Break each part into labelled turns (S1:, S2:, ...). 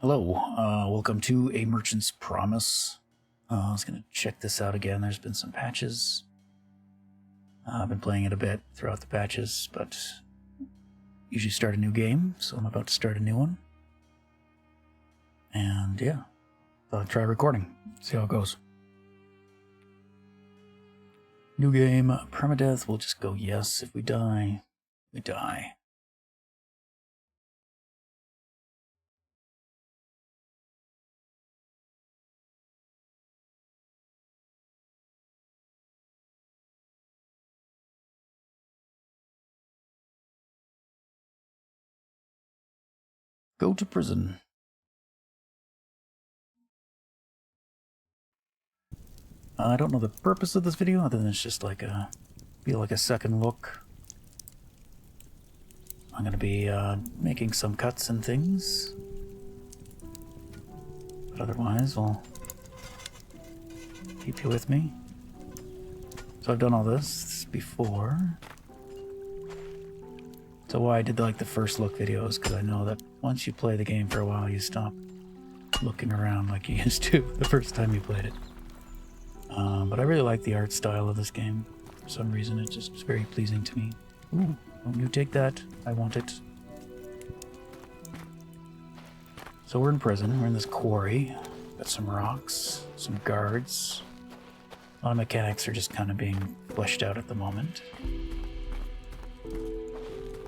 S1: Hello, welcome to A Merchant's Promise. I was going to check this out again. There's been some patches. I've been playing it a bit throughout the patches, but usually start a new game, so I'm about to start a new one. And yeah, thought I'd try recording, see how it goes. New game, permadeath, we'll just go yes. If we die, we die. Go to prison. I don't know the purpose of this video, other than it's just like a, feel like a second look. I'm gonna be making some cuts and things, but otherwise I'll keep you with me. So I've done all this before. So why I did like the first look videos, because I know that once you play the game for a while, you stop looking around like you used to the first time you played it. But I really like the art style of this game. For some reason, it's just very pleasing to me. Ooh, don't you take that? I want it. So we're in prison. We're in this quarry. Got some rocks, some guards. A lot of mechanics are just kind of being fleshed out at the moment.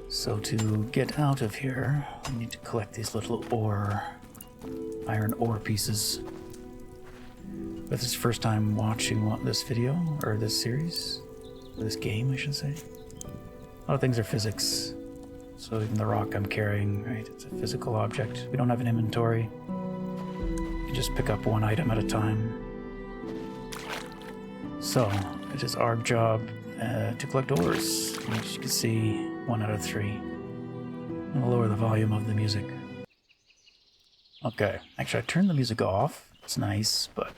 S1: So to get out of here, we need to collect these little iron ore pieces. But this is the first time watching this video, or this series, or this game, I should say. A lot of things are physics. So even the rock I'm carrying, right, it's a physical object. We don't have an inventory. You can just pick up one item at a time. So, it is our job to collect ores. As you can see, 1 out of 3. I'm gonna lower the volume of the music. Okay, actually I turned the music off. It's nice, but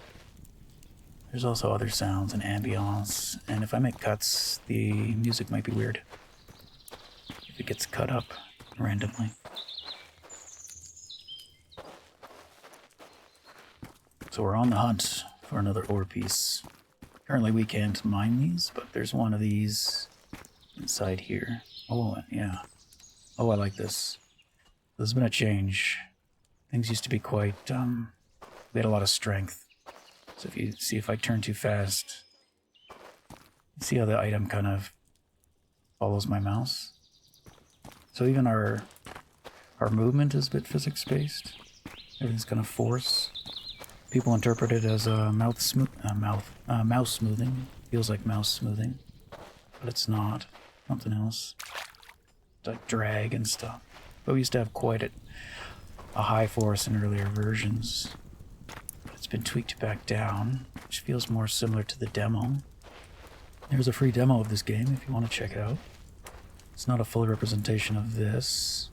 S1: there's also other sounds and ambience, and if I make cuts, the music might be weird. If it gets cut up randomly. So we're on the hunt for another ore piece. Currently we can't mine these, but there's one of these inside here. Oh, yeah. Oh, I like this. There's been a change. Things used to be quite, we had a lot of strength. So if you see if I turn too fast, see how the item kind of follows my mouse. So even our movement is a bit physics-based. Everything's kind of force. People interpret it as a mouse smoothing. Feels like mouse smoothing, but it's not. Something else. It's like drag and stuff. But we used to have quite a high force in earlier versions. It's been tweaked back down, which feels more similar to the demo. There's a free demo of this game if you want to check it out. It's not a full representation of this,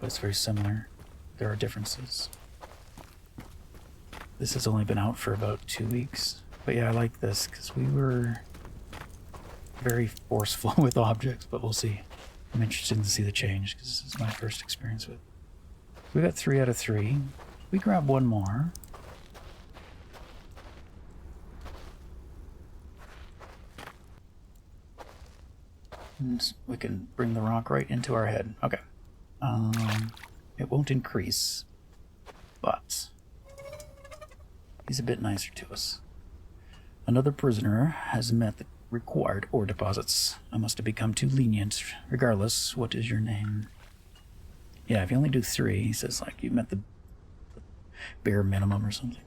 S1: but it's very similar. There are differences. This has only been out for about 2 weeks. But yeah, I like this because we were very forceful with objects, but we'll see. I'm interested to see the change because this is my first experience with it. We got 3 out of 3. We grab one more. And we can bring the rock right into our head. Okay. It won't increase, but he's a bit nicer to us. Another prisoner has met the required ore deposits. I must have become too lenient. Regardless, what is your name? Yeah, if you only do 3, he says like you met the bare minimum or something.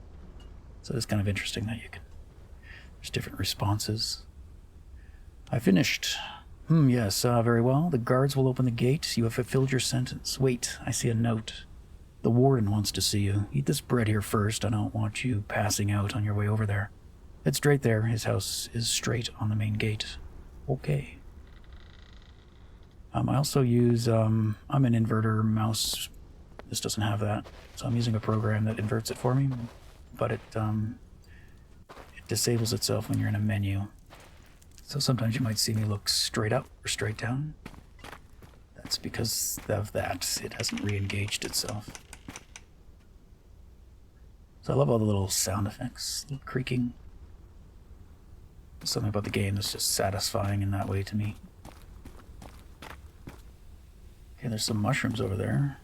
S1: So it's kind of interesting that you can, there's different responses. I finished. Yes, very well. The guards will open the gate. You have fulfilled your sentence. Wait, I see a note. The warden wants to see you. Eat this bread here first. I don't want you passing out on your way over there. Head straight there. His house is straight on the main gate. Okay. I also use, I'm an inverter mouse. This doesn't have that. So I'm using a program that inverts it for me, but it disables itself when you're in a menu. So sometimes you might see me look straight up or straight down. That's because of that. It hasn't re-engaged itself. So I love all the little sound effects, little creaking. There's something about the game that's just satisfying in that way to me. Okay, there's some mushrooms over there.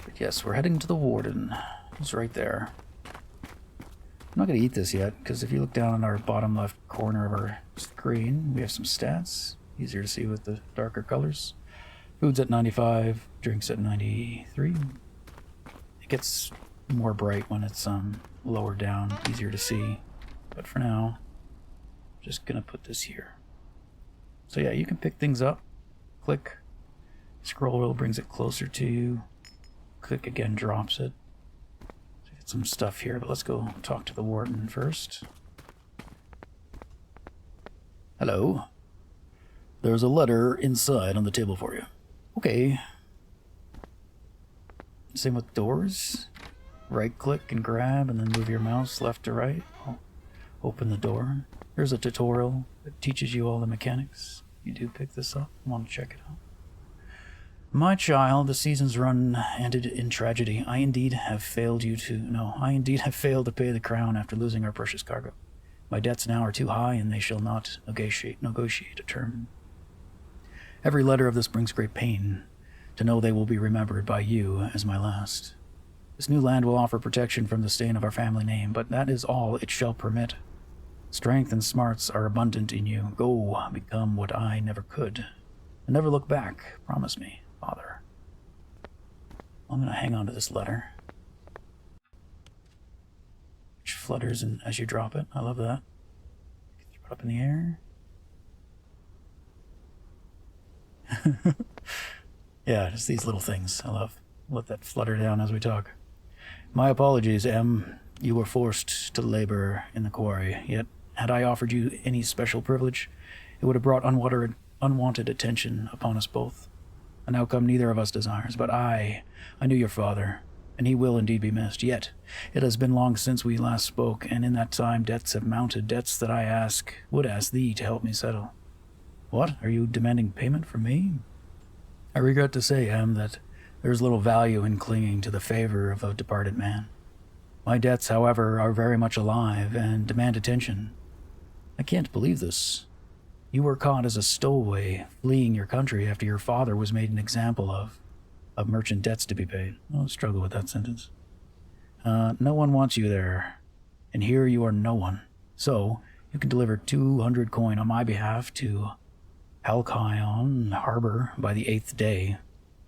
S1: But yes, we're heading to the Warden. He's right there. I'm not going to eat this yet, because if you look down in our bottom left corner of our screen, we have some stats. Easier to see with the darker colors. Food's at 95, drinks at 93. It gets more bright when it's lower down, easier to see. But for now, I'm just going to put this here. So yeah, you can pick things up. Click. Scroll wheel brings it closer to you. Click again, drops it. Some stuff here, but let's go talk to the Warden first. Hello. There's a letter inside on the table for you. Okay. Same with doors. Right click and grab and then move your mouse left to right. I'll open the door. Here's a tutorial that teaches you all the mechanics. You do pick this up. I want to check it out. My child, the season's run ended in tragedy. I indeed have failed to pay the crown after losing our precious cargo. My debts now are too high, and they shall not negotiate a term. Every letter of this brings great pain, to know they will be remembered by you as my last. This new land will offer protection from the stain of our family name, but that is all it shall permit. Strength and smarts are abundant in you. Go, become what I never could. And never look back, promise me. Father. I'm going to hang on to this letter. Which flutters as you drop it. I love that. Throw it up in the air. Yeah, just these little things. I love. Let that flutter down as we talk. My apologies, M. You were forced to labor in the quarry, yet had I offered you any special privilege, it would have brought unwanted attention upon us both. An outcome neither of us desires, but I knew your father, and he will indeed be missed. Yet, it has been long since we last spoke, and in that time debts have mounted, debts that I would ask thee to help me settle. What? Are you demanding payment from me? I regret to say, M, that there is little value in clinging to the favor of a departed man. My debts, however, are very much alive and demand attention. I can't believe this. You were caught as a stowaway, fleeing your country after your father was made an example of merchant debts to be paid. I'll struggle with that sentence. No one wants you there, and here you are no one. So, you can deliver 200 coin on my behalf to Halcyon Harbor by the 8th day.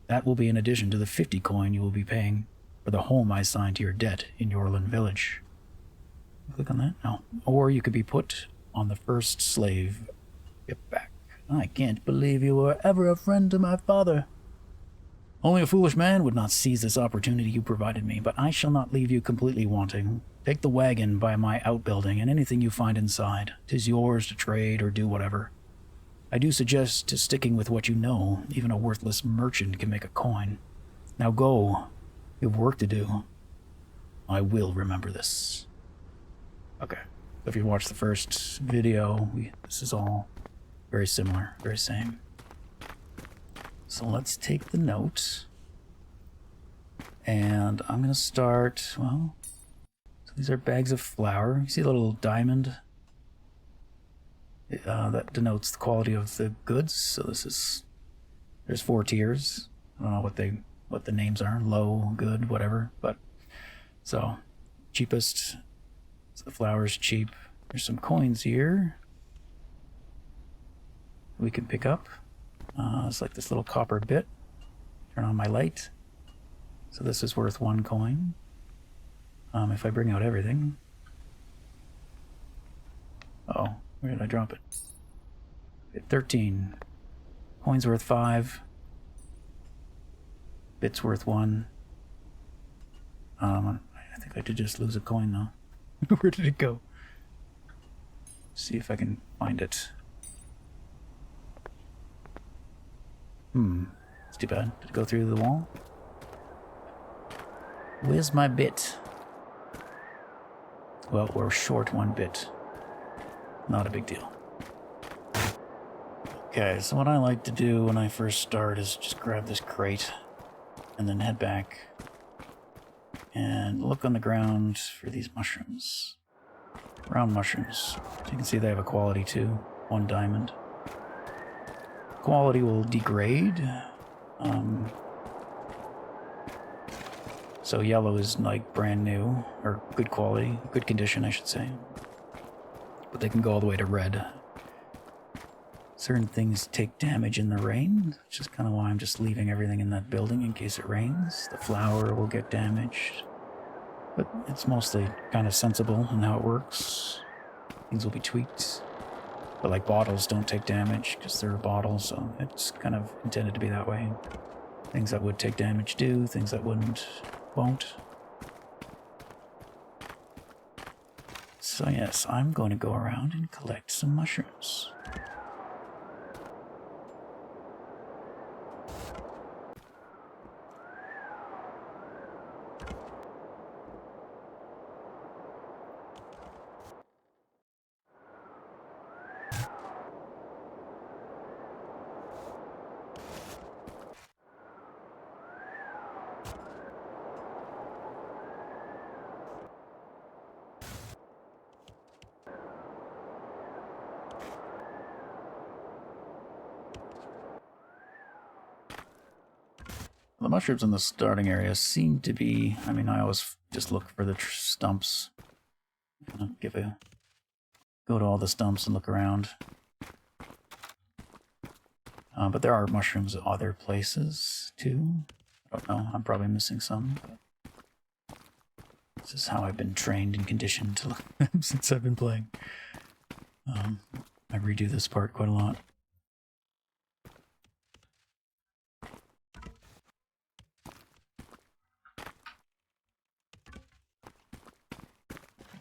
S1: That will be in addition to the 50 coin you will be paying for the home I signed to your debt in Yorland Village. Click on that? No. Or you could be put on the first slave. Get back. I can't believe you were ever a friend to my father. Only a foolish man would not seize this opportunity you provided me, but I shall not leave you completely wanting. Take the wagon by my outbuilding and anything you find inside. 'Tis yours to trade or do whatever. I do suggest to sticking with what you know. Even a worthless merchant can make a coin. Now go. You have work to do. I will remember this. Okay. If you watched the first video, this is all very similar, very same. So let's take the note. And I'm going to start, well, so these are bags of flour. You see the little diamond? That denotes the quality of the goods. So there's 4 tiers. I don't know what the names are, low, good, whatever. But, so, cheapest, so the flour's cheap. There's some coins here we can pick up. It's like this little copper bit. Turn on my light. So this is worth 1 coin. If I bring out everything. Oh, where did I drop it? 13. Coins worth 5. Bits worth 1. I think I did just lose a coin though. Where did it go? See if I can find it. It's too bad. Did it go through the wall? Where's my bit? Well, we're short 1 bit. Not a big deal. Okay, so what I like to do when I first start is just grab this crate. and then head back and look on the ground for these mushrooms. Round mushrooms. So you can see they have a quality too. 1 diamond. Quality will degrade. So yellow is like brand new, or good quality, good condition I should say. But they can go all the way to red. Certain things take damage in the rain, which is kind of why I'm just leaving everything in that building in case it rains. The flour will get damaged. But it's mostly kind of sensible in how it works. Things will be tweaked. But like bottles don't take damage because they're a bottle, so it's kind of intended to be that way. Things that would take damage do, things that wouldn't, won't. So yes, I'm going to go around and collect some mushrooms. The mushrooms in the starting area seem to be, I mean, I always just look for the stumps. Go to all the stumps and look around. But there are mushrooms at other places too. I don't know, I'm probably missing some. But this is how I've been trained and conditioned to look at them since I've been playing. I redo this part quite a lot.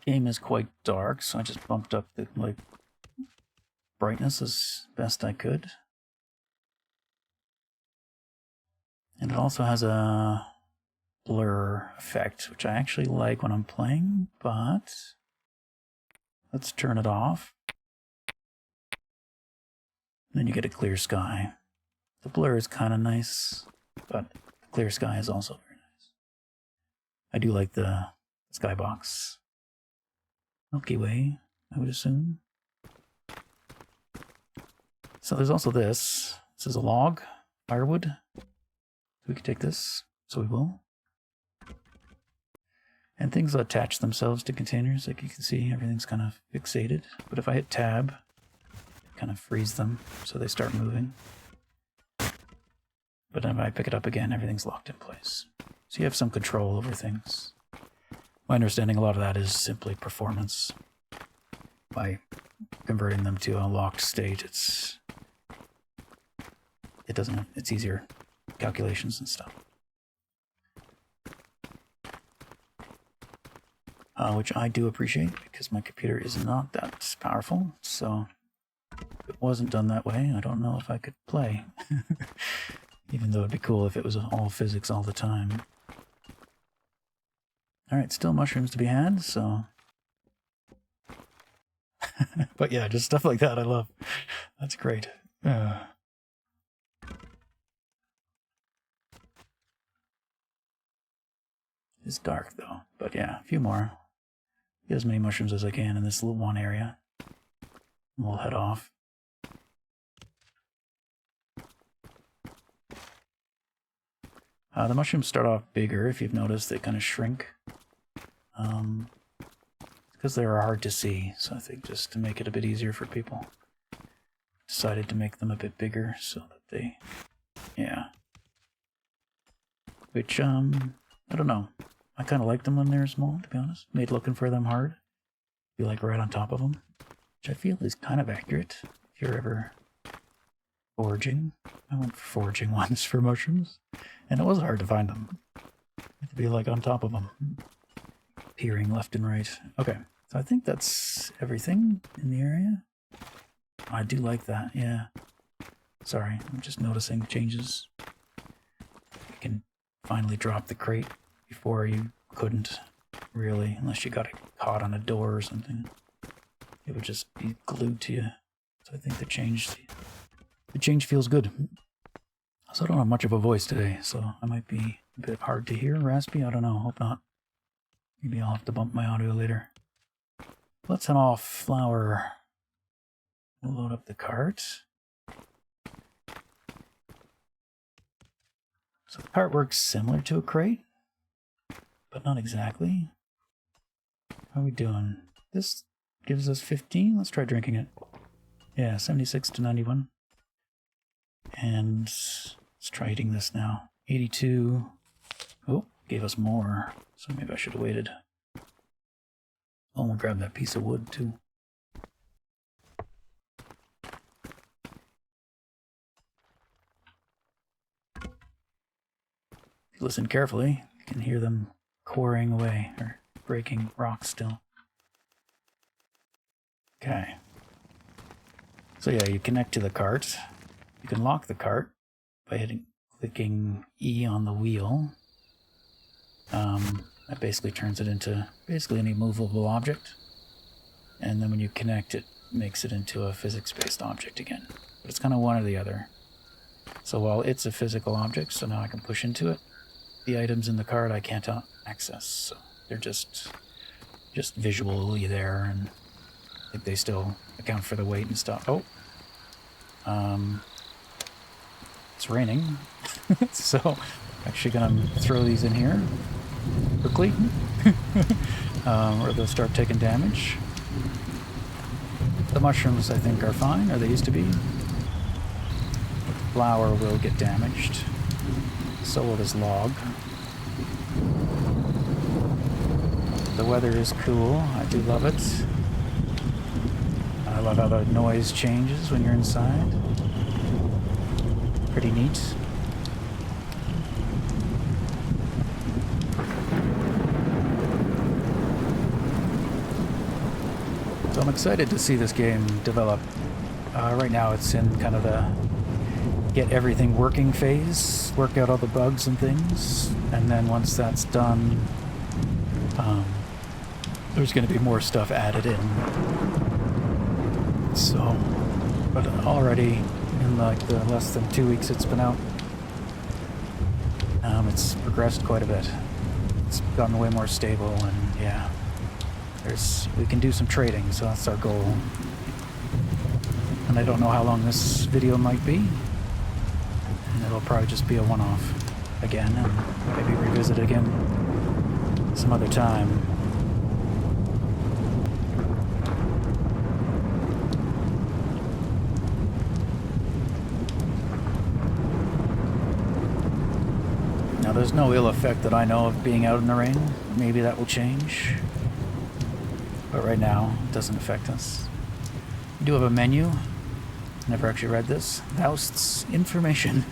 S1: Game is quite dark, so I just bumped up the brightness as best I could. And it also has a blur effect, which I actually like when I'm playing, but let's turn it off. Then you get a clear sky. The blur is kind of nice, but the clear sky is also very nice. I do like the skybox. Milky Way, I would assume. So there's also this. This is a log, firewood. We could take this, so we will. And things attach themselves to containers, like you can see, everything's kind of fixated. But if I hit tab, it kind of frees them, so they start moving. But if I pick it up again, everything's locked in place. So you have some control over things. My understanding, a lot of that is simply performance. By converting them to a locked state, it's easier calculations and stuff. Which I do appreciate because my computer is not that powerful. So if it wasn't done that way, I don't know if I could play. Even though it'd be cool if it was all physics all the time. Alright, still mushrooms to be had, so... But yeah, just stuff like that I love. That's great. It's dark, though. But yeah, a few more. Get as many mushrooms as I can in this little one area. And we'll head off. The mushrooms start off bigger. If you've noticed, they kind of shrink. Because they're hard to see, so I think just to make it a bit easier for people, decided to make them a bit bigger so that they, yeah. Which, I don't know. I kind of like them when they're small, to be honest. Made looking for them hard. Be like right on top of them, which I feel is kind of accurate if you're ever foraging. I went for foraging once for mushrooms, and it was hard to find them. You have to be like on top of them. Peering left and right. Okay, so I think that's everything in the area. I do like that, yeah. Sorry, I'm just noticing changes. You can finally drop the crate before you couldn't, really, unless you got it caught on a door or something. It would just be glued to you. So I think the change feels good. So I don't have much of a voice today, so I might be a bit hard to hear, raspy. I don't know. Hope not. Maybe I'll have to bump my audio later. Let's head off flour. We'll load up the cart. So the cart works similar to a crate, but not exactly. How are we doing? This gives us 15. Let's try drinking it. Yeah, 76 to 91. And let's try eating this now. 82. Oh, gave us more. So maybe I should have waited. Oh, we'll grab that piece of wood too. If you listen carefully, you can hear them quarrying away, or breaking rocks still. Okay. So yeah, you connect to the cart. You can lock the cart by clicking E on the wheel. That basically turns it into basically any movable object. And then when you connect it, makes it into a physics-based object again. But it's kind of one or the other. So while it's a physical object, so now I can push into it, the items in the cart I can't access. So they're just visually there, and I think they still account for the weight and stuff. Oh. It's raining. So actually gonna throw these in here quickly. Or they'll start taking damage. The mushrooms I think are fine, or they used to be. But the flour will get damaged. So will this log. The weather is cool. I do love it. I love how the noise changes when you're inside. Pretty neat. So I'm excited to see this game develop. Right now it's in kind of the get everything working phase, work out all the bugs and things, and then once that's done, there's going to be more stuff added in. So, but already in like the less than 2 weeks it's been out, it's progressed quite a bit. It's gotten way more stable, and yeah, we can do some trading, so that's our goal. And I don't know how long this video might be, and it'll probably just be a one-off again, and maybe revisit again some other time. Now, there's no ill effect that I know of being out in the rain. Maybe that will change. But right now, it doesn't affect us. We do have a menu. Never actually read this. House's information.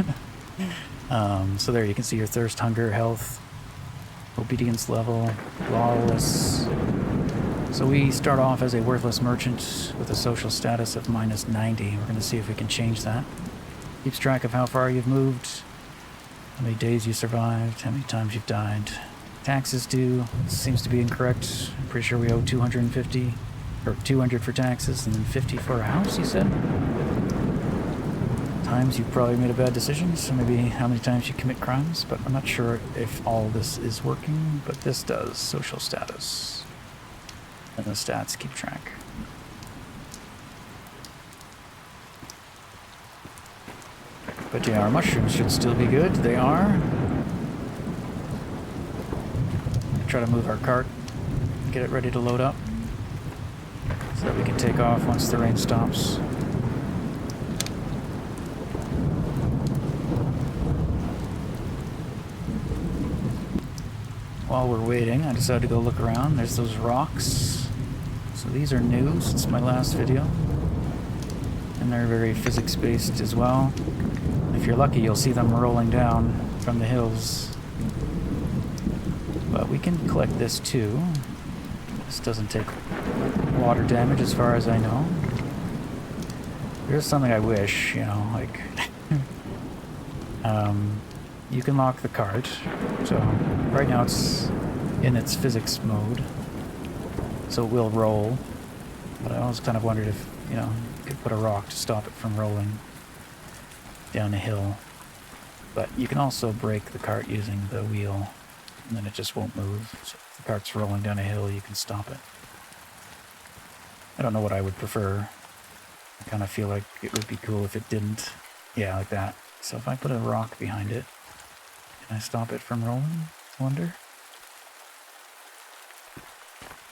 S1: So there you can see your thirst, hunger, health, obedience level, lawless. So we start off as a worthless merchant with a social status of -90. We're going to see if we can change that. Keeps track of how far you've moved, how many days you survived, how many times you've died. Taxes due seems to be incorrect. I'm pretty sure we owe 250, or 200 for taxes, and then 50 for a house, you said? Times you've probably made a bad decision, so maybe how many times you commit crimes, but I'm not sure if all this is working, but this does. Social status. And the stats keep track. But yeah, our mushrooms should still be good. They are. Try to move our cart, get it ready to load up, so that we can take off once the rain stops. While we're waiting, I decided to go look around. There's those rocks. So these are new since my last video. And they're very physics-based as well. If you're lucky, you'll see them rolling down from the hills. But we can collect this too. This doesn't take water damage as far as I know. There's something I wish, you know, like... you can lock the cart. So right now it's in its physics mode. So it will roll. But I always kind of wondered if, you know, you could put a rock to stop it from rolling down a hill. But you can also brake the cart using the wheel, and then it just won't move. So if the cart's rolling down a hill, you can stop it. I don't know what I would prefer. I kind of feel like it would be cool if it didn't. Yeah, like that. So if I put a rock behind it, can I stop it from rolling? I wonder.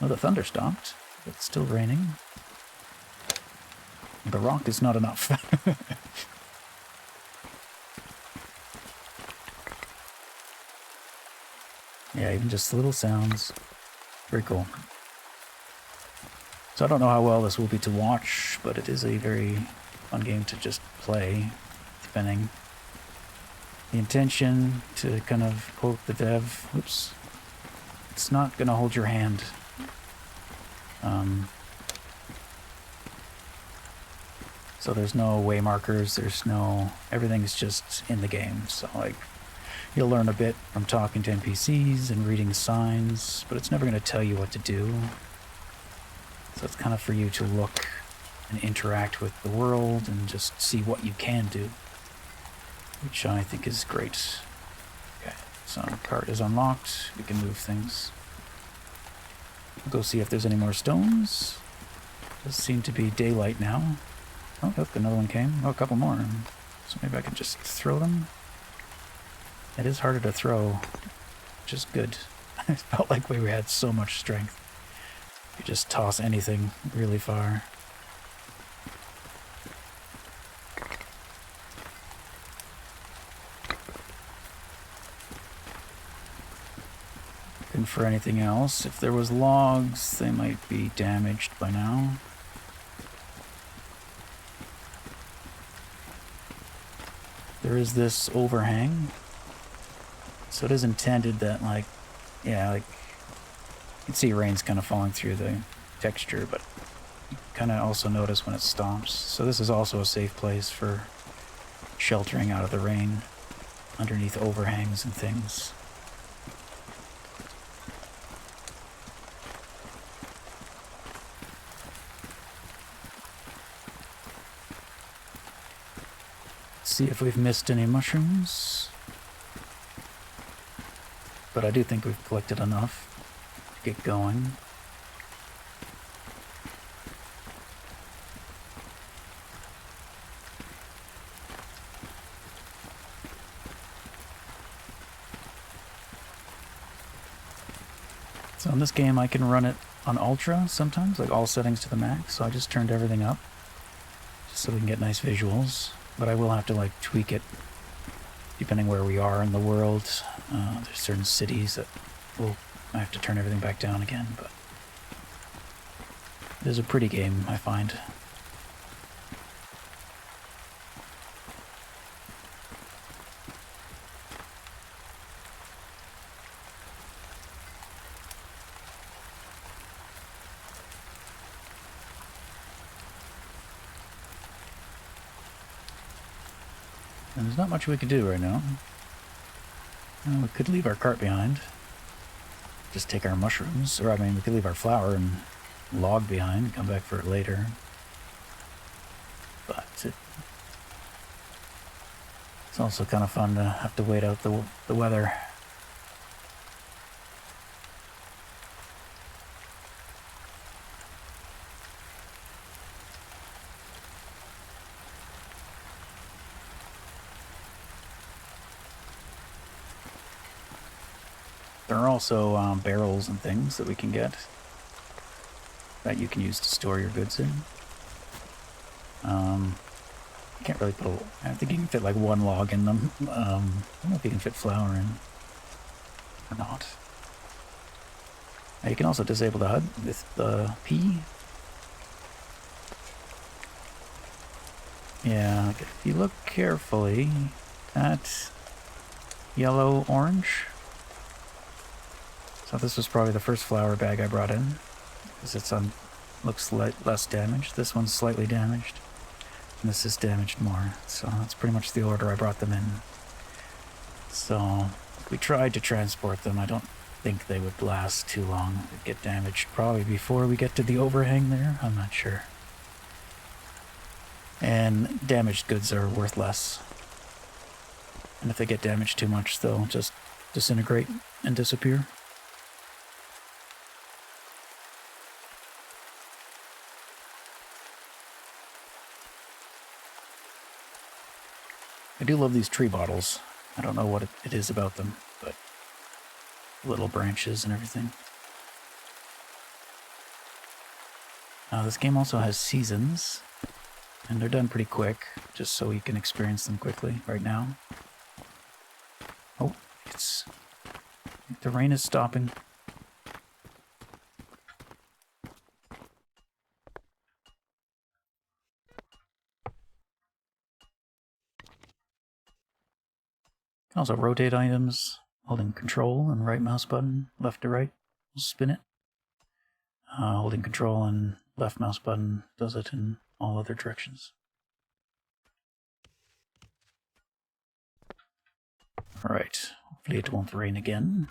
S1: Well, the thunder stopped. It's still raining. The rock is not enough. Yeah, even just little sounds. Very cool. So I don't know how well this will be to watch, but it is a very fun game to just play, depending. The intention, to kind of quote the dev, oops, it's not going to hold your hand. So there's no way markers, there's no, everything's just in the game. So like, you'll learn a bit from talking to NPCs and reading signs, but it's never going to tell you what to do. So it's kind of for you to look and interact with the world and just see what you can do, which I think is great. Okay, so cart is unlocked. We can move things. We'll go see if there's any more stones. Does seem to be daylight now. Oh, look, another one came. Oh, a couple more. So maybe I can just throw them. It is harder to throw, which is good. It felt like we had so much strength. You just toss anything really far. Looking for anything else. If there was logs, they might be damaged by now. There is this overhang. So it is intended that, like, yeah, like, you can see rain's kind of falling through the texture, but you kind of also notice when it stops. So this is also a safe place for sheltering out of the rain, underneath overhangs and things. See if we've missed any mushrooms. But I do think we've collected enough to get going. So in this game I can run it on ultra sometimes, like all settings to the max, so I just turned everything up just so we can get nice visuals. But I will have to like tweak it depending where we are in the world. There's certain cities that I have to turn everything back down again, but it is a pretty game, I find. And there's not much we could do right now. We could leave our cart behind. Just take our mushrooms. Or, I mean, we could leave our flour and log behind and come back for it later. But it's also kind of fun to have to wait out the weather. There are also barrels and things that we can get that you can use to store your goods in. You can't really put I think you can fit like one log in them. I don't know if you can fit flour in or not. You can also disable the HUD with the P. Yeah, like if you look carefully at yellow-orange. So this was probably the first flour bag I brought in, because it's looks less damaged. This one's slightly damaged, and this is damaged more. So that's pretty much the order I brought them in. So we tried to transport them. I don't think they would last too long. They'd get damaged probably before we get to the overhang there. I'm not sure. And damaged goods are worth less. And if they get damaged too much, they'll just disintegrate and disappear. I do love these tree bottles. I don't know what it is about them, but little branches and everything. This game also has seasons, and they're done pretty quick, just so you can experience them quickly right now. Oh, the rain is stopping. Can also rotate items, holding control and right mouse button, left to right, will spin it. Holding control and left mouse button does it in all other directions. Alright, hopefully it won't rain again.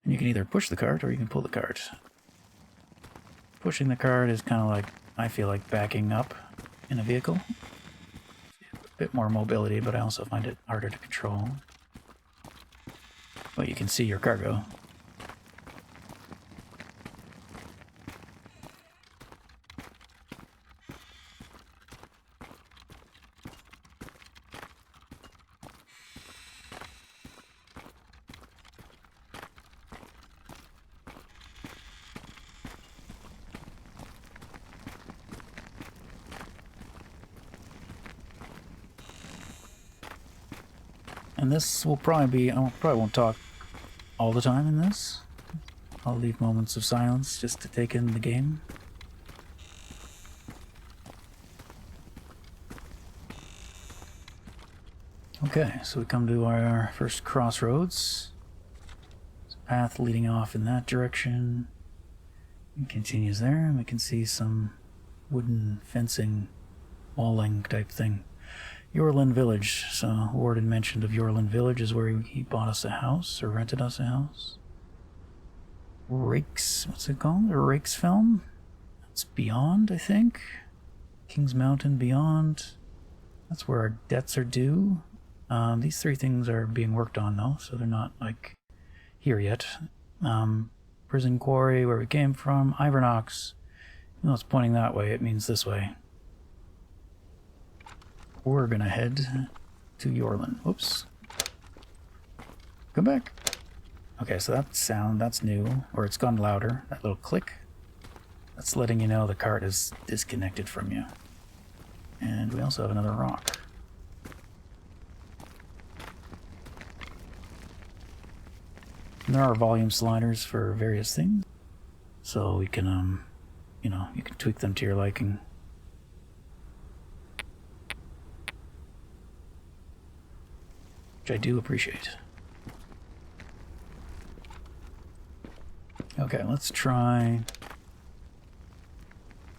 S1: And you can either push the cart or you can pull the cart. Pushing the cart is kind of like, I feel like backing up in a vehicle. A bit more mobility, but I also find it harder to control. But you can see your cargo. And this will probably be, I probably won't talk all the time in this. I'll leave moments of silence just to take in the game. Okay, so we come to our first crossroads. There's a path leading off in that direction. It continues there, and we can see some wooden fencing, walling type thing. Yorlin Village. So Warden mentioned of Yorlin Village is where he bought us a house, or rented us a house. Rakes, what's it called? A Rakes film? That's Beyond, I think. Kings Mountain Beyond. That's where our debts are due. These three things are being worked on though, so they're not like here yet. Prison Quarry, where we came from. Ivernox. You know, it's pointing that way, it means this way. We're gonna head to Yorlin. Oops. Come back. Okay, so that sound, that's new. Or it's gone louder. That little click. That's letting you know the cart is disconnected from you. And we also have another rock. And there are volume sliders for various things. So we can, you know, you can tweak them to your liking. Which I do appreciate. Okay, let's try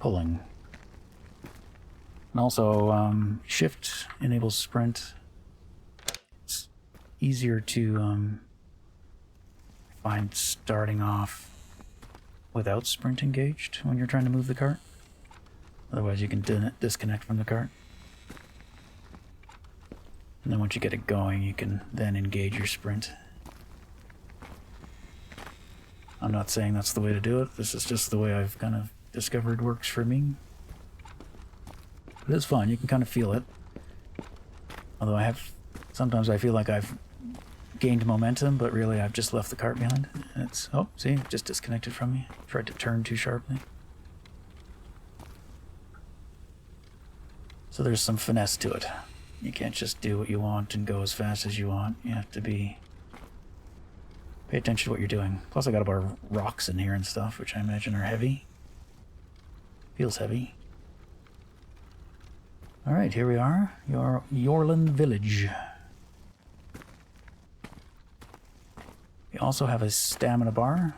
S1: pulling. And also, shift enables sprint. It's easier to find starting off without sprint engaged when you're trying to move the cart. Otherwise you can disconnect from the cart. And then once you get it going, you can then engage your sprint. I'm not saying that's the way to do it. This is just the way I've kind of discovered works for me. It is fun. You can kind of feel it. Although sometimes I feel like I've gained momentum, but really I've just left the cart behind. And it's, oh, see, it just disconnected from me. Tried to turn too sharply. So there's some finesse to it. You can't just do what you want and go as fast as you want. You have to pay attention to what you're doing. Plus I got a bar of rocks in here and stuff, which I imagine are heavy. Feels heavy. Alright, here we are. Yorlin Village. We also have a stamina bar.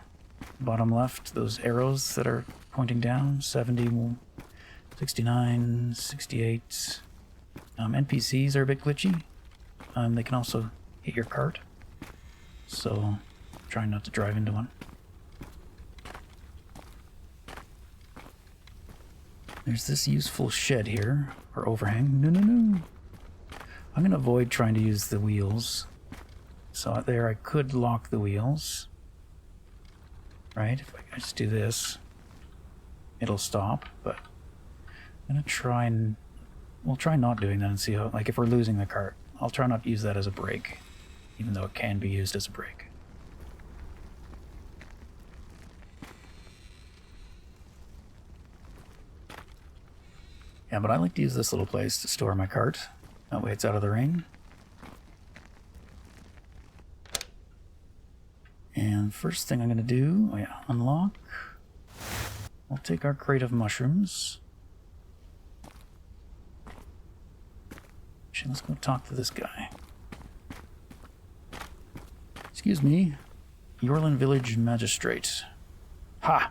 S1: Bottom left, those arrows that are pointing down. 70, 69, 68. NPCs are a bit glitchy. They can also hit your cart. So, try not to drive into one. There's this useful shed here, or overhang. No, no, no. I'm going to avoid trying to use the wheels. So there I could lock the wheels. Right? If I just do this, it'll stop, but I'm going to try and... We'll try not doing that and see how... Like, if we're losing the cart, I'll try not to use that as a brake, even though it can be used as a brake. Yeah, but I like to use this little place to store my cart. That way it's out of the rain. And first thing I'm going to do, oh yeah, unlock. We'll take our crate of mushrooms. Actually, let's go talk to this guy. Excuse me, Yorlin Village Magistrate. Ha!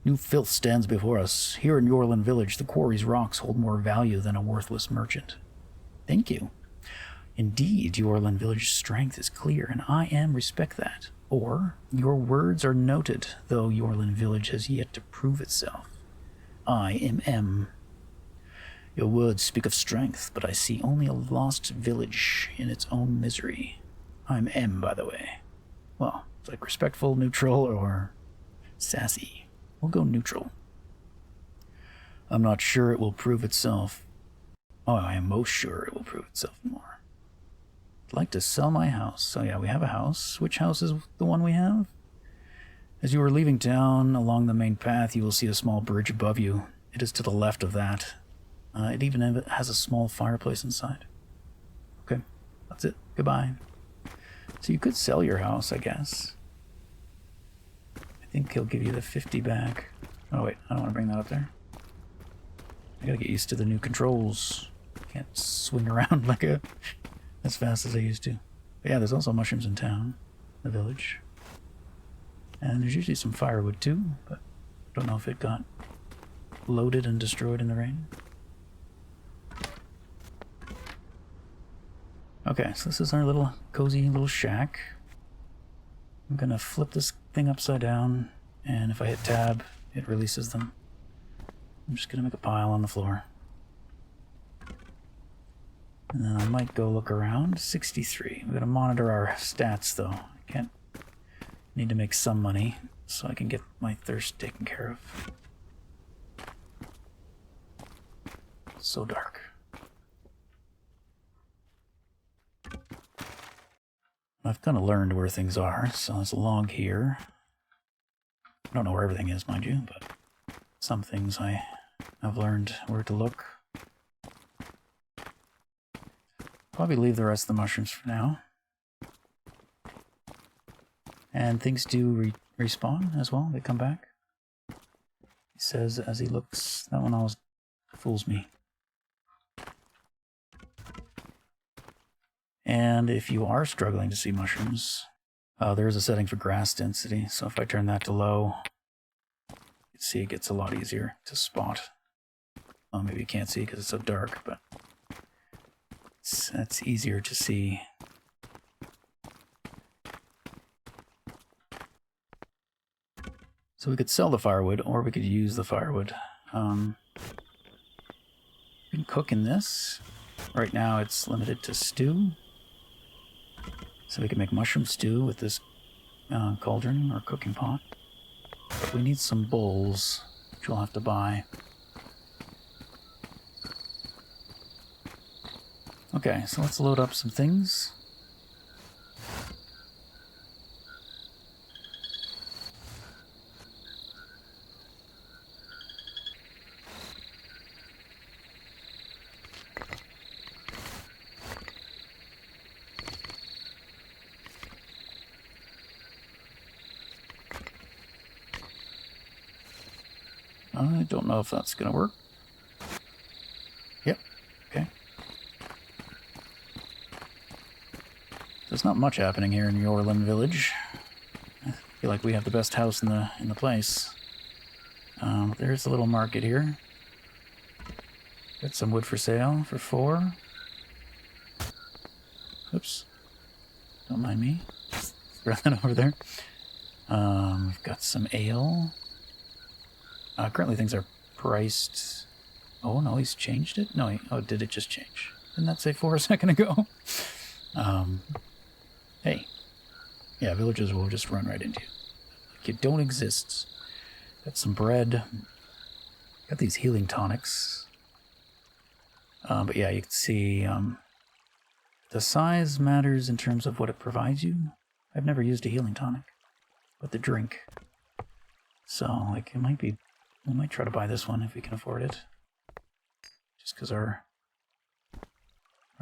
S1: New filth stands before us. Here in Yorlin Village, the quarry's rocks hold more value than a worthless merchant. Thank you. Indeed, Yorlin Village's strength is clear, and I respect that. Or, your words are noted, though Yorlin Village has yet to prove itself. I am M. Your words speak of strength, but I see only a lost village in its own misery. I'm M, by the way. Well, it's like respectful, neutral, or sassy. We'll go neutral. I'm not sure it will prove itself. Oh, I am most sure it will prove itself more. I'd like to sell my house. So yeah, we have a house. Which house is the one we have? As you are leaving town along the main path, you will see a small bridge above you. It is to the left of that. It even has a small fireplace inside. Okay, that's it. Goodbye. So you could sell your house, I guess. I think he'll give you the 50 back. Oh wait, I don't want to bring that up there. I gotta get used to the new controls. Can't swing around like as fast as I used to. But yeah, there's also mushrooms in town, the village. And there's usually some firewood too, but I don't know if it got loaded and destroyed in the rain. Okay, so this is our little cozy little shack. I'm gonna flip this thing upside down, and if I hit tab, it releases them. I'm just gonna make a pile on the floor. And then I might go look around. 63. We're gonna monitor our stats though. I can't... Need to make some money so I can get my thirst taken care of. It's so dark. I've kind of learned where things are, so there's a log here. I don't know where everything is, mind you, but some things I've learned where to look. Probably leave the rest of the mushrooms for now. And things do respawn as well, they come back. He says as he looks, that one always fools me. And if you are struggling to see mushrooms, there is a setting for grass density, so if I turn that to low, you can see it gets a lot easier to spot. Well, maybe you can't see because it's so dark, but that's easier to see. So we could sell the firewood, or we could use the firewood. We can cook in this. Right now it's limited to stew. So we can make mushroom stew with this cauldron or cooking pot. But we need some bowls, which we'll have to buy. Okay, so let's load up some things. I don't know if that's going to work. Yep, okay. There's not much happening here in Yorlin Village. I feel like we have the best house in the place. There's a little market here. Got some wood for sale for 4. Oops. Don't mind me. Throw that over there. We've got some ale. Currently things are priced Oh, no, he's changed it? No, oh, did it just change? Didn't that say 4 a second ago? Hey. Yeah, villagers will just run right into you. Like you don't exist. Got some bread. Got these healing tonics. But yeah, you can see the size matters in terms of what it provides you. I've never used a healing tonic, but the drink. So, like, it might be... We might try to buy this one if we can afford it. Just because our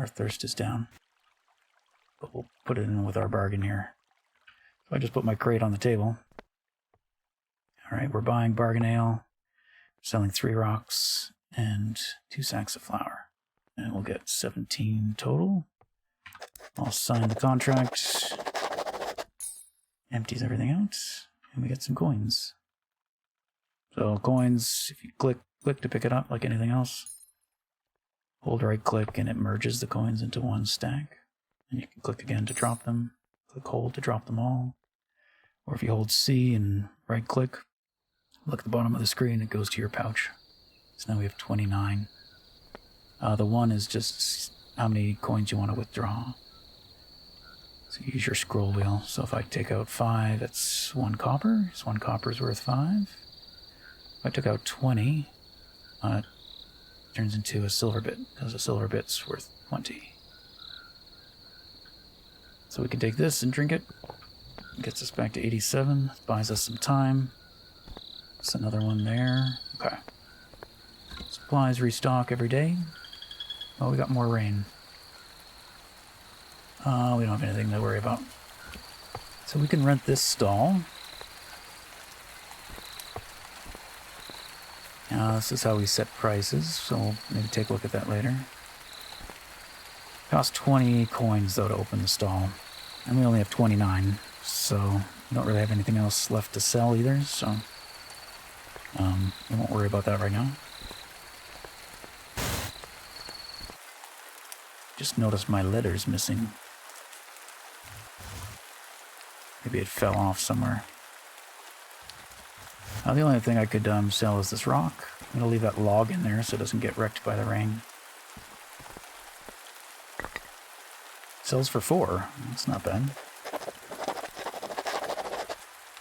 S1: thirst is down. But we'll put it in with our bargain here. So I just put my crate on the table. Alright, we're buying bargain ale, selling 3 rocks, and 2 sacks of flour. And we'll get 17 total. I'll sign the contract. Empties everything out. And we get some coins. So coins, if you click to pick it up like anything else, hold right click and it merges the coins into one stack. And you can click again to drop them. Click hold to drop them all. Or if you hold C and right click, look at the bottom of the screen, it goes to your pouch. So now we have 29. The 1 is just how many coins you want to withdraw. So use your scroll wheel. So if I take out 5, that's 1 copper. So 1 copper is worth 5. If I took out 20, it turns into a silver bit, because a silver bit's worth 20. So we can take this and drink it. It gets us back to 87. Buys us some time. That's another one there. Okay. Supplies restock every day. Oh, we got more rain. We don't have anything to worry about. So we can rent this stall. This is how we set prices, so we'll maybe take a look at that later. Costs 20 coins, though, to open the stall. And we only have 29, so we don't really have anything else left to sell either, so we won't worry about that right now. Just noticed my letter's missing. Maybe it fell off somewhere. The only thing I could sell is this rock. I'm going to leave that log in there so it doesn't get wrecked by the rain. Sells for 4. That's not bad.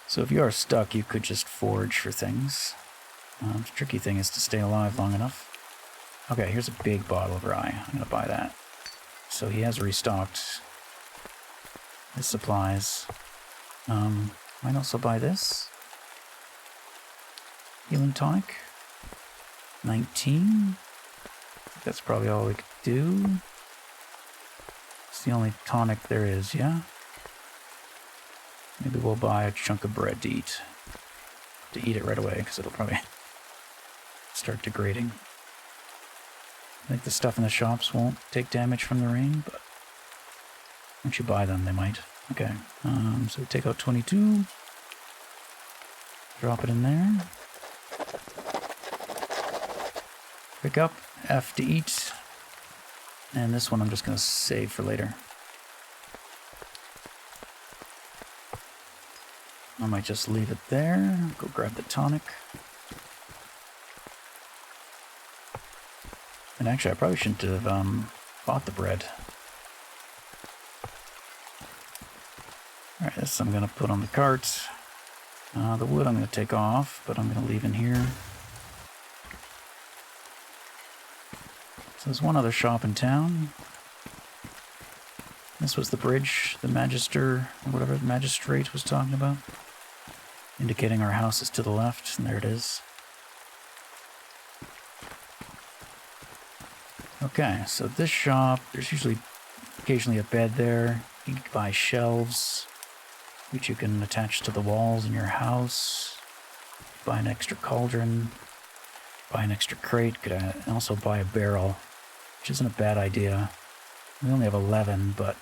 S1: So if you are stuck, you could just forage for things. The tricky thing is to stay alive long enough. Okay, here's a big bottle of rye. I'm going to buy that. So he has restocked his supplies. Might also buy this. Healing tonic. 19. That's probably all we could do. It's the only tonic there is, yeah? Maybe we'll buy a chunk of bread to eat. To eat it right away, because it'll probably start degrading. I think the stuff in the shops won't take damage from the rain, but once you buy them, they might. Okay, so take out 22. Drop it in there. Pick up, F to eat. And this one I'm just going to save for later. I might just leave it there. Go grab the tonic. And actually, I probably shouldn't have bought the bread. Alright, this I'm going to put on the cart. The wood I'm going to take off, but I'm going to leave in here. So there's one other shop in town. This was the bridge the magister, or whatever the magistrate was talking about. Indicating our house is to the left, and there it is. Okay, so this shop, there's usually occasionally a bed there. You can buy shelves, which you can attach to the walls in your house. Buy an extra cauldron. Buy an extra crate. Could also buy a barrel, which isn't a bad idea. We only have 11, but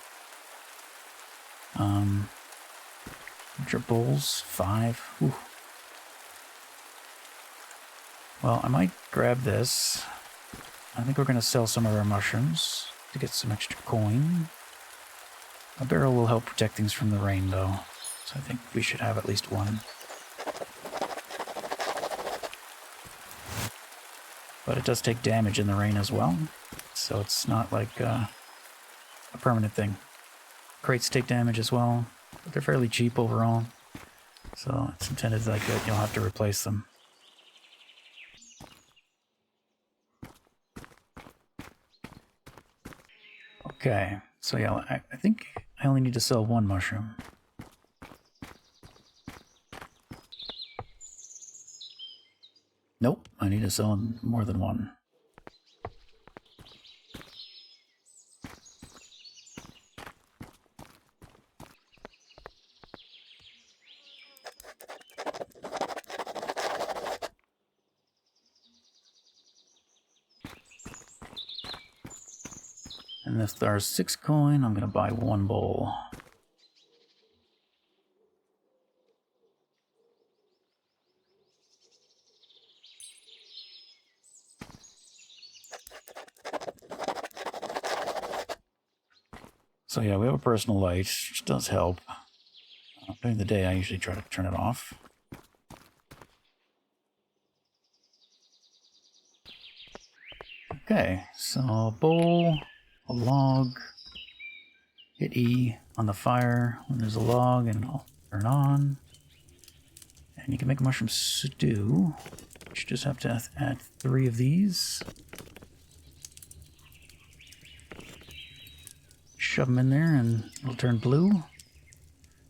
S1: which are bowls? 5. Ooh. Well, I might grab this. I think we're going to sell some of our mushrooms to get some extra coin. A barrel will help protect things from the rain, though, so I think we should have at least one. but it does take damage in the rain as well, so it's not like a permanent thing. Crates take damage as well, but they're fairly cheap overall, so it's intended like that you'll have to replace them. Okay, so yeah, I think I only need to sell one mushroom. Nope, I need to sell more than one. And if there's 6 coin, I'm going to buy 1 bowl. So yeah, we have a personal light, which does help. During the day, I usually try to turn it off. Okay, so a bowl, a log, hit E on the fire when there's a log, and it'll turn on. And you can make a mushroom stew. You just have to add 3 of these. Shove them in there and it'll turn blue. And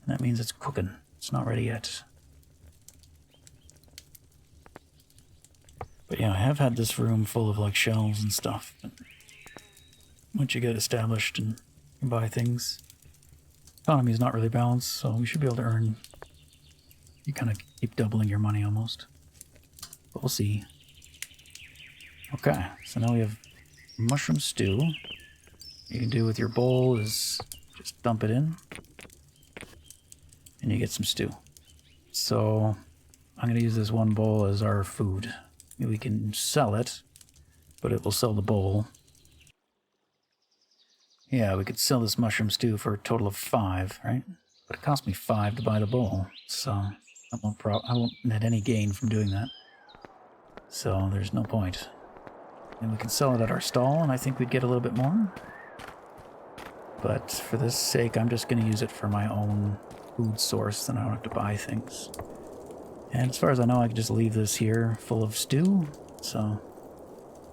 S1: that means it's cooking. It's not ready yet. But yeah, I have had this room full of like shelves and stuff. But once you get established and buy things, economy is not really balanced, so we should be able to earn. You kind of keep doubling your money almost. But we'll see. Okay, so now we have mushroom stew. You can do with your bowl is just dump it in and you get some stew. So I'm going to use this 1 bowl as our food. We can sell it, but it will sell the bowl. Yeah, we could sell this mushroom stew for a total of 5, right? But it cost me 5 to buy the bowl, so I won't net any gain from doing that. So there's no point. And we can sell it at our stall, and I think we'd get a little bit more. But for this sake, I'm just going to use it for my own food source, then I don't have to buy things. And as far as I know, I can just leave this here full of stew, so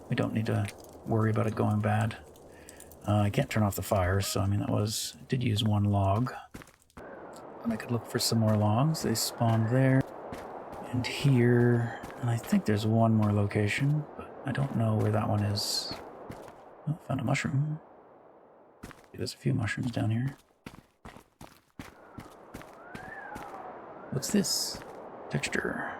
S1: we don't need to worry about it going bad. I can't turn off the fire, so I mean, I did use 1 log. And I could look for some more logs. They spawned there and here, and I think there's 1 more location, but I don't know where that one is. Oh, found a mushroom. There's a few mushrooms down here. What's this? Texture.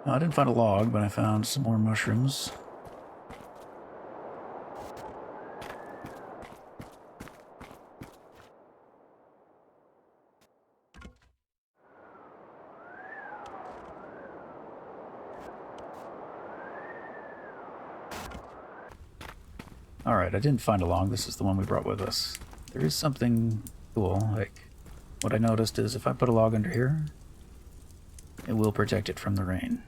S1: Oh, I didn't find a log, but I found some more mushrooms. Alright, I didn't find a log. This is the one we brought with us. There is something cool. Like, what I noticed is if I put a log under here, it will protect it from the rain.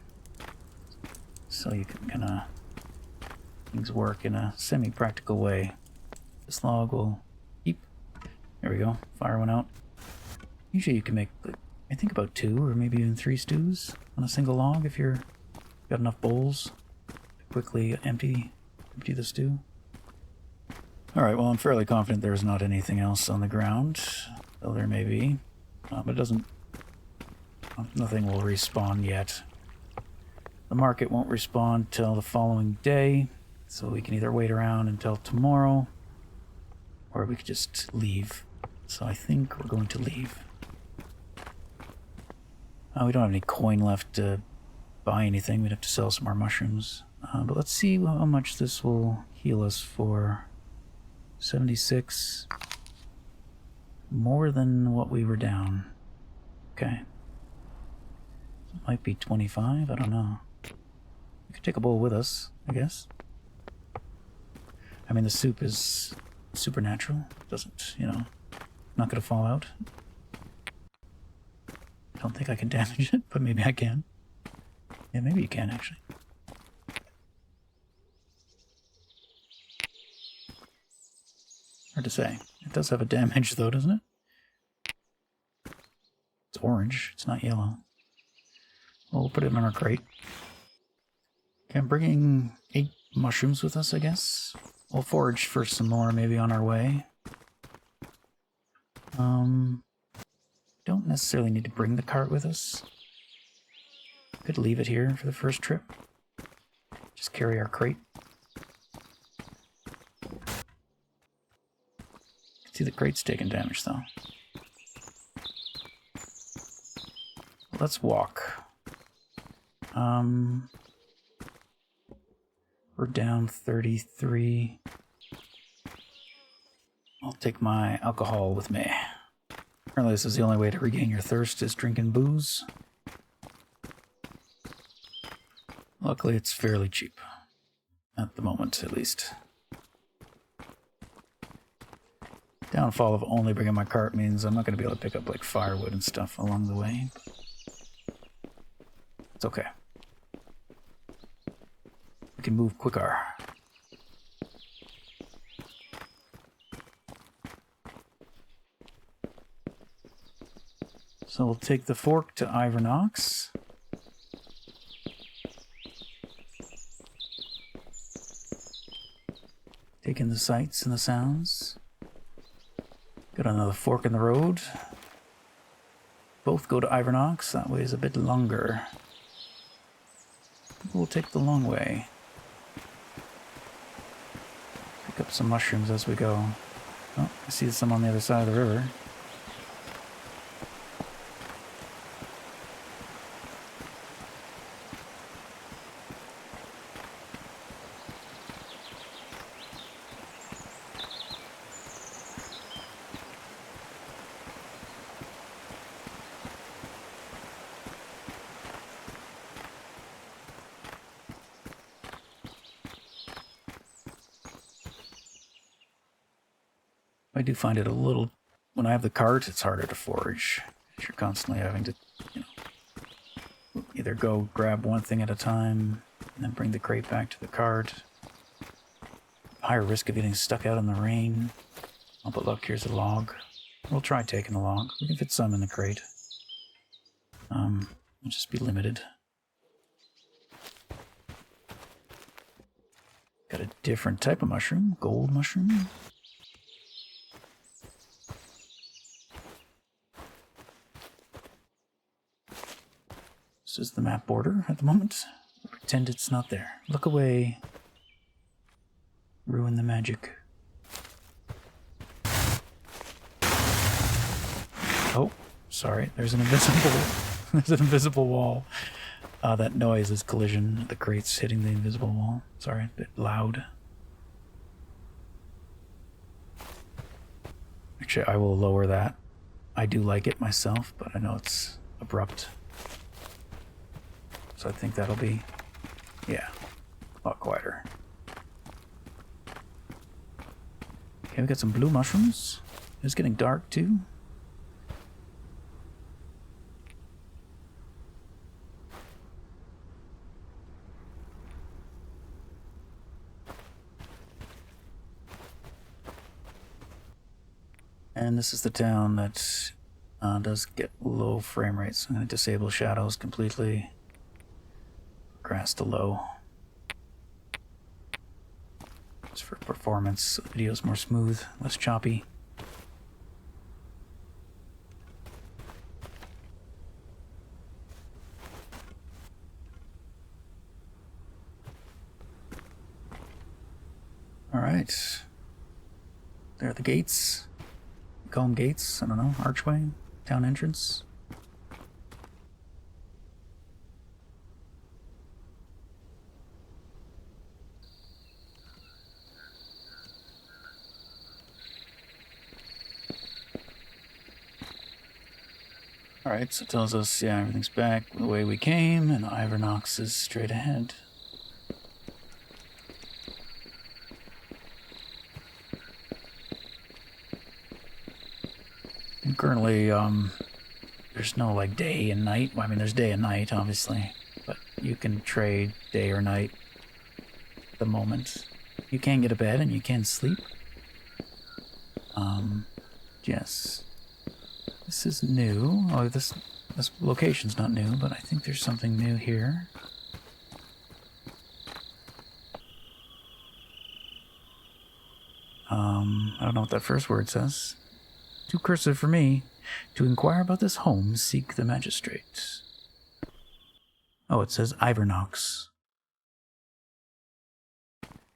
S1: So you can kind of... things work in a semi-practical way. This log will keep... There we go. Fire went out. Usually you can make, I think, about 2 or maybe even 3 stews on a single log if you're got enough bowls to quickly empty the stew. Alright, well, I'm fairly confident there's not anything else on the ground, though there may be. But it doesn't... nothing will respawn yet. The market won't respawn till the following day, so we can either wait around until tomorrow, or we could just leave. So I think we're going to leave. We don't have any coin left to buy anything. We'd have to sell some more mushrooms. But let's see how much this will heal us for. 76. More than what we were down. Okay. It might be 25, I don't know. We could take a bowl with us, I guess. I mean, the soup is supernatural. It doesn't, you know, not gonna fall out. Don't think I can damage it, but maybe I can. Yeah, maybe you can, actually. Hard to say. It does have a damage, though, doesn't it? It's orange. It's not yellow. Well, we'll put it in our crate. Okay, I'm bringing 8 mushrooms with us, I guess. We'll forage for some more, maybe on our way. Don't necessarily need to bring the cart with us. Could leave it here for the first trip. Just carry our crate. See, the crate's taking damage, though. Let's walk. We're down 33. I'll take my alcohol with me. Apparently this is the only way to regain your thirst is drinking booze. Luckily it's fairly cheap. At the moment, at least. Downfall of only bringing my cart means I'm not going to be able to pick up like firewood and stuff along the way. It's okay. We can move quicker. So we'll take the fork to Ivernox. Take in the sights and the sounds. Got another fork in the road. Both go to Ivernox. That way is a bit longer. We'll take the long way. Pick up some mushrooms as we go. Oh, I see some on the other side of the river. I do find it a little... When I have the cart, it's harder to forage. You're constantly having to, you know, either go grab one thing at a time and then bring the crate back to the cart. Higher risk of getting stuck out in the rain. Oh, but look, here's a log. We'll try taking the log. We can fit some in the crate. We'll just be limited. Got a different type of mushroom. Gold mushroom. This is the map border at the moment. Pretend it's not there. Look away. Ruin the magic. Oh, sorry. There's an invisible wall. That noise is collision. The crate's hitting the invisible wall. Sorry, a bit loud. Actually, I will lower that. I do like it myself, but I know it's abrupt. So I think that'll be, yeah, a lot quieter. Okay, we got some blue mushrooms. It's getting dark too. And this is the town that does get low frame rates. I'm going to disable shadows completely. Grass to low. Just for performance, the video's more smooth, less choppy. Alright. There are the gates. We call them gates, I don't know, archway, town entrance. Alright, so it tells us, yeah, everything's back the way we came, and Ivernox is straight ahead. I'm currently there's no like day and night. Well, I mean, there's day and night, obviously, but you can trade day or night at the moment. You can get a bed and you can sleep. Yes. This is new. Oh, this location's not new, but I think there's something new here. I don't know what that first word says. Too cursive for me. To inquire about this home, seek the magistrate. Oh, it says Ivernox.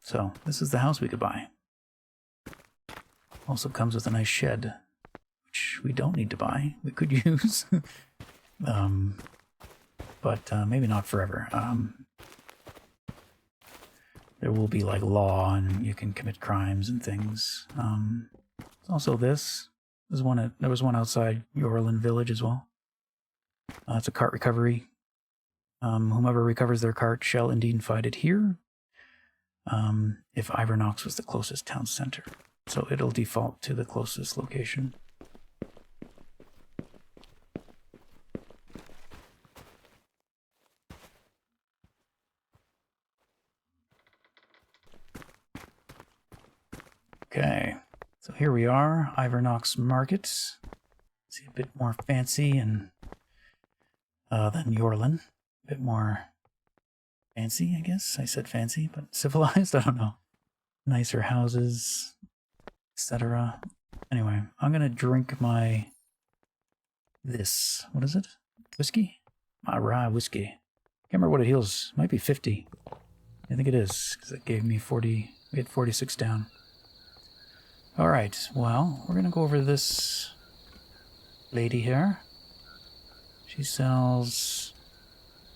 S1: So, this is the house we could buy. Also comes with a nice shed, which we don't need to buy. We could use. But maybe not forever. There will be like law and you can commit crimes and things. Also this. There was one outside Yorlin Village as well. It's a cart recovery. Whomever recovers their cart shall indeed find it here. If Ivernox was the closest town center. So it'll default to the closest location. Okay, so here we are, Ivernox Market. See, a bit more fancy and than Yorlin. A bit more fancy, I guess. I said fancy, but civilized. I don't know. Nicer houses, etc. Anyway, I'm gonna drink my this. What is it? Whiskey? My rye whiskey. Can't remember what it heals. Might be 50. I think it is because it gave me 40. We had 46 down. Alright, well, we're gonna go over this lady here. She sells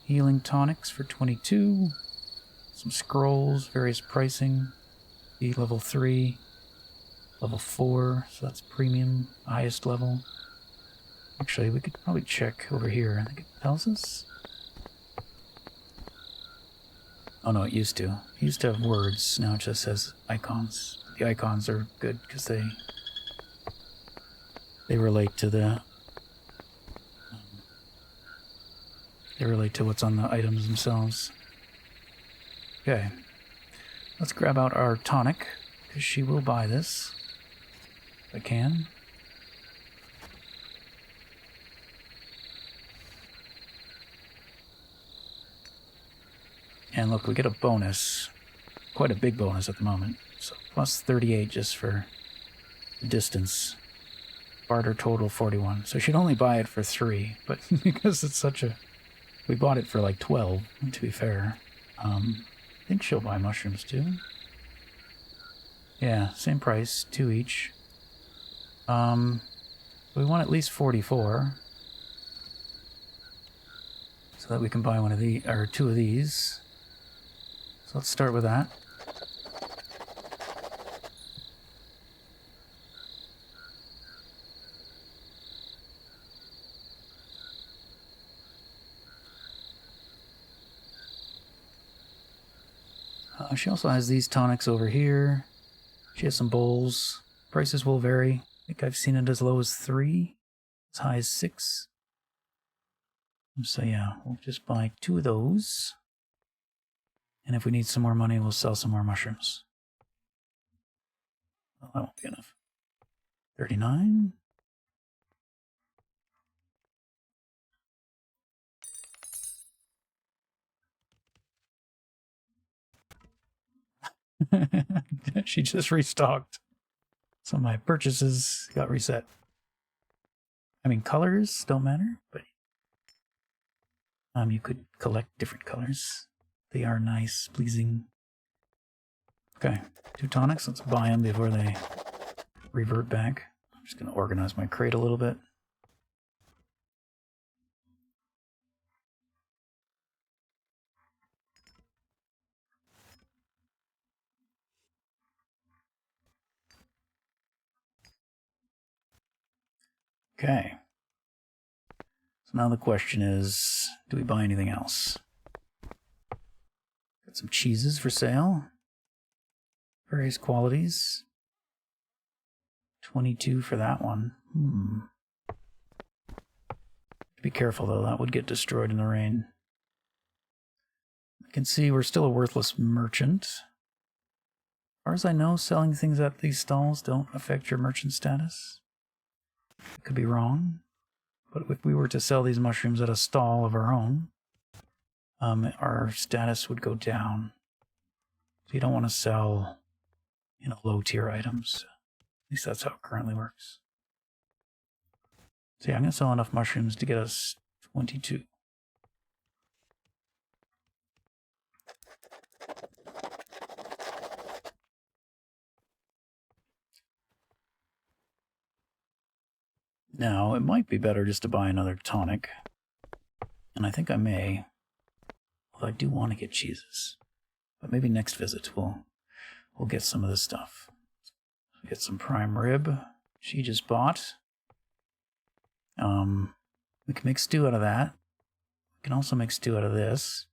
S1: healing tonics for 22, some scrolls, various pricing, be level 3, level 4, so that's premium, highest level. Actually, we could probably check over here. I think it tells us. Oh no, it used to. It used to have words, now it just says icons. The icons are good because they relate to the they relate to what's on the items themselves. Okay, let's grab out our tonic because she will buy this if I can. And look, we get a bonus, quite a big bonus at the moment. So plus 38 just for the distance. Barter total 41. So she'd only buy it for 3, but because it's such a... We bought it for like 12, to be fair. I think she'll buy mushrooms too. Yeah, same price, 2 each. We want at least 44. So that we can buy one of the, or 2 of these. So let's start with that. She also has these tonics over here. She has some bowls. Prices will vary. I think I've seen it as low as 3, as high as 6. So yeah, we'll just buy 2 of those. And if we need some more money, we'll sell some more mushrooms. Oh, that won't be enough. 39. She just restocked. So my purchases got reset. I mean, colors don't matter, but you could collect different colors. They are nice, pleasing. Okay, 2 tonics. Let's buy them before they revert back. I'm just going to organize my crate a little bit. Okay. So now the question is, do we buy anything else? Got some cheeses for sale. Various qualities. 22 for that one. Be careful, though. That would get destroyed in the rain. I can see we're still a worthless merchant. As far as I know, selling things at these stalls don't affect your merchant status. I could be wrong. But if we were to sell these mushrooms at a stall of our own, our status would go down. So you don't want to sell, low-tier items. At least that's how it currently works. So yeah, I'm going to sell enough mushrooms to get us 22. Now, it might be better just to buy another tonic. And I think I may. Although I do want to get cheeses. But maybe next visit we'll get some of this stuff. Get some prime rib. She just bought. We can make stew out of that. We can also make stew out of this.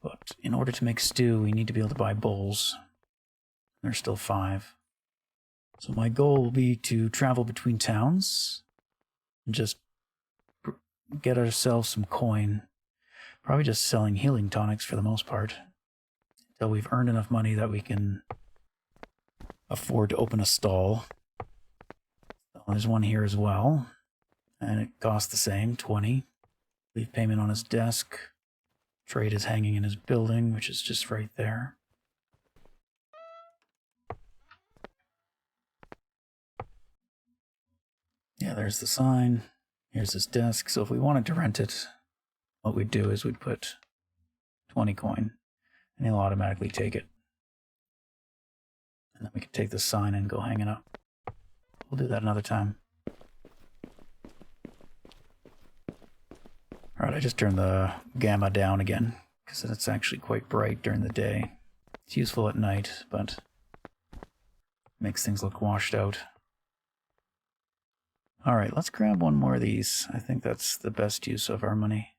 S1: But in order to make stew, we need to be able to buy bowls. There's still 5. So my goal will be to travel between towns and just get ourselves some coin. Probably just selling healing tonics for the most part. Until we've earned enough money that we can afford to open a stall. So there's one here as well. And it costs the same, 20. Leave payment on his desk. Trade is hanging in his building, which is just right there. Yeah, there's the sign. Here's his desk. So if we wanted to rent it, what we'd do is we'd put 20 coin, and he'll automatically take it. And then we can take the sign and go hang it up. We'll do that another time. Alright, I just turned the gamma down again, because it's actually quite bright during the day. It's useful at night, but makes things look washed out. Alright, let's grab one more of these. I think that's the best use of our money.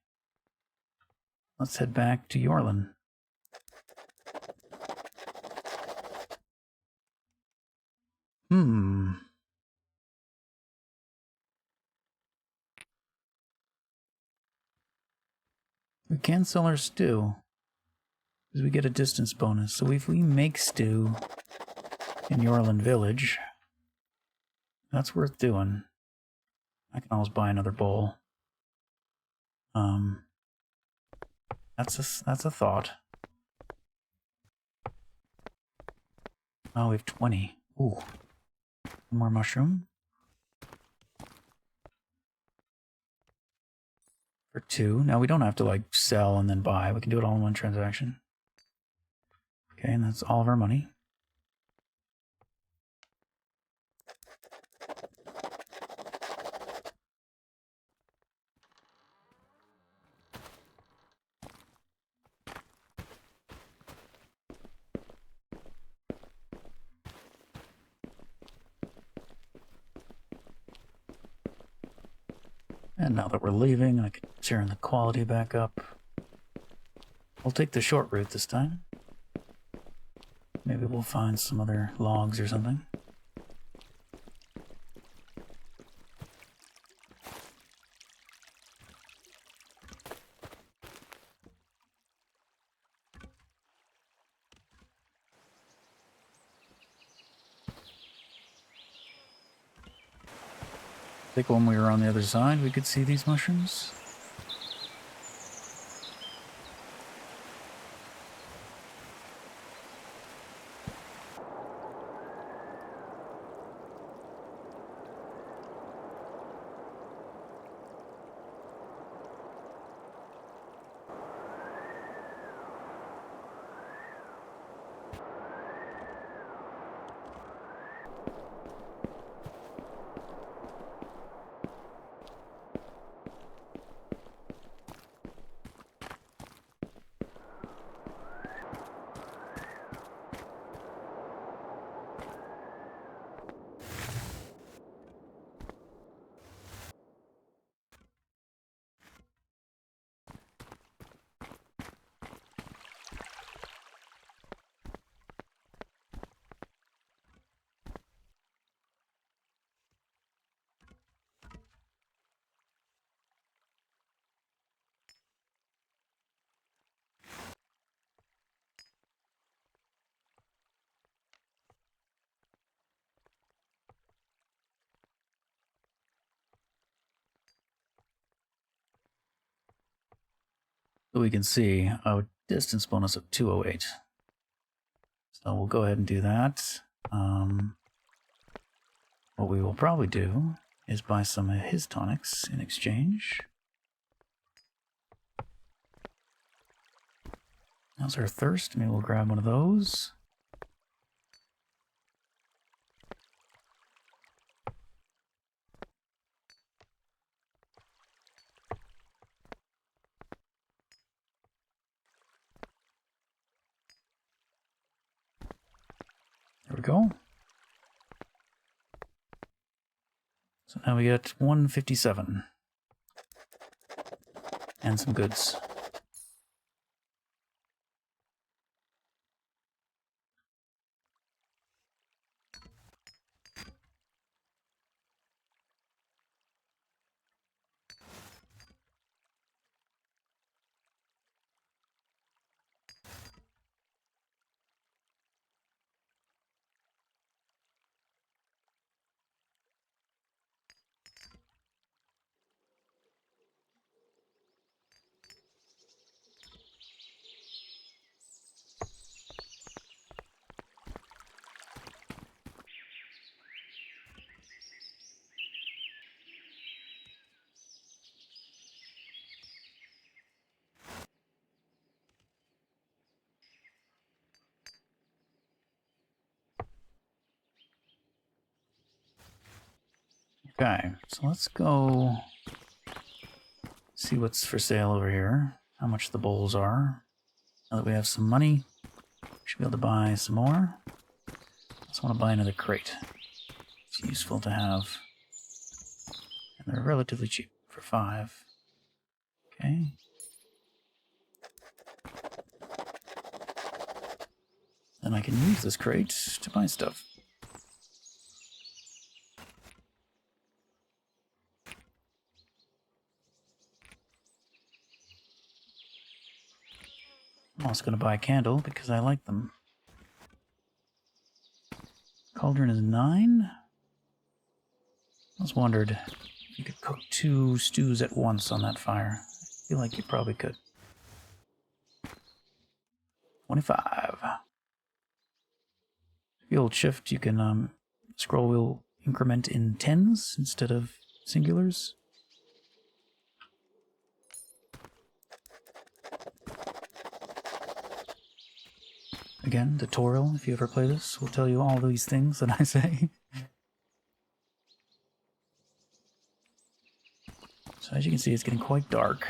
S1: Let's head back to Yorlin. We can sell our stew, because we get a distance bonus. So if we make stew in Yorlin Village, that's worth doing. I can always buy another bowl. That's a thought. Oh, we have 20. Ooh. One more mushroom. For 2. Now we don't have to sell and then buy. We can do it all in one transaction. Okay, and that's all of our money. And now that we're leaving, I can turn the quality back up. We'll take the short route this time. Maybe we'll find some other logs or something. I think when we were on the other side, we could see these mushrooms. So we can see a distance bonus of 208. So we'll go ahead and do that. What we will probably do is buy some of his tonics in exchange. How's our thirst? Maybe we'll grab one of those. There we go. So now we got 157. And some goods. Okay, so let's go see what's for sale over here, how much the bowls are. Now that we have some money, we should be able to buy some more. I just want to buy another crate. It's useful to have. And they're relatively cheap for 5. Okay. Then I can use this crate to buy stuff. I'm also going to buy a candle because I like them. Cauldron is 9. I was wondered if you could cook 2 stews at once on that fire. I feel like you probably could. 25. If you hold shift, you can scroll wheel increment in 10s instead of singulars. Again, tutorial, if you ever play this, will tell you all these things that I say. So as you can see, it's getting quite dark,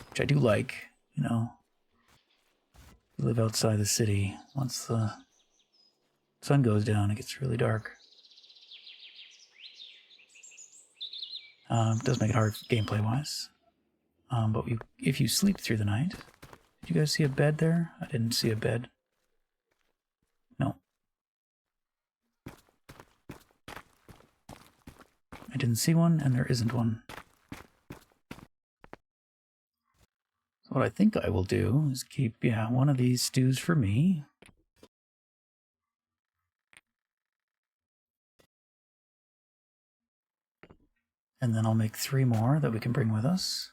S1: which I do like, you know. You live outside the city. Once the sun goes down, it gets really dark. It does make it hard gameplay-wise. But if you sleep through the night... Did you guys see a bed there? I didn't see a bed. No. I didn't see one, and there isn't one. So what I think I will do is keep, one of these stews for me. And then I'll make 3 more that we can bring with us.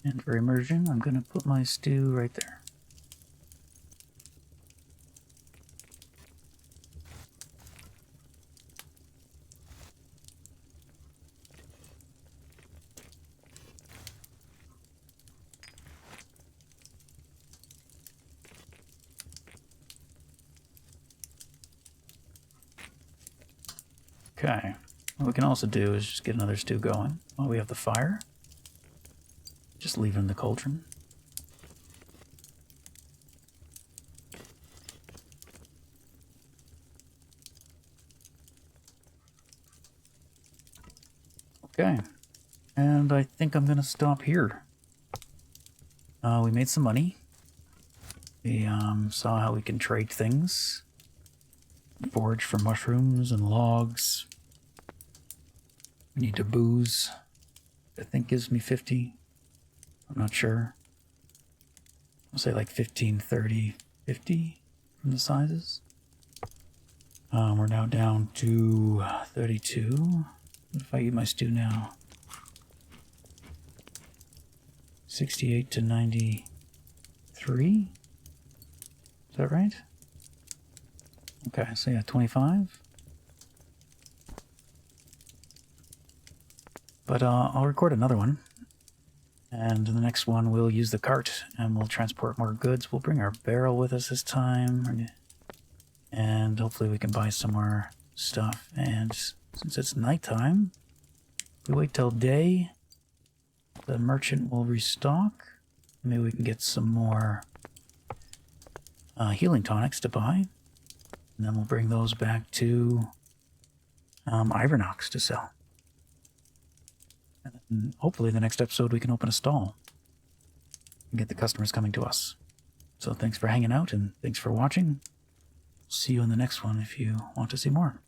S1: And for immersion, I'm going to put my stew right there. Okay. What we can also do is just get another stew going while we have the fire. Just leave it in the cauldron. Okay. And I think I'm going to stop here. We made some money. We saw how we can trade things. Forage for mushrooms and logs. We need to booze. I think gives me 50. I'm not sure. I'll say like 15, 30, 50 from the sizes. We're now down to 32. What if I eat my stew now? 68 to 93? Is that right? Okay, so yeah, 25. But I'll record another one. And in the next one, we'll use the cart and we'll transport more goods. We'll bring our barrel with us this time. And hopefully we can buy some more stuff. And since it's nighttime, if we wait till day, the merchant will restock. Maybe we can get some more healing tonics to buy. And then we'll bring those back to Ivernox to sell. And hopefully the next episode we can open a stall and get the customers coming to us. So thanks for hanging out and thanks for watching. See you in the next one if you want to see more.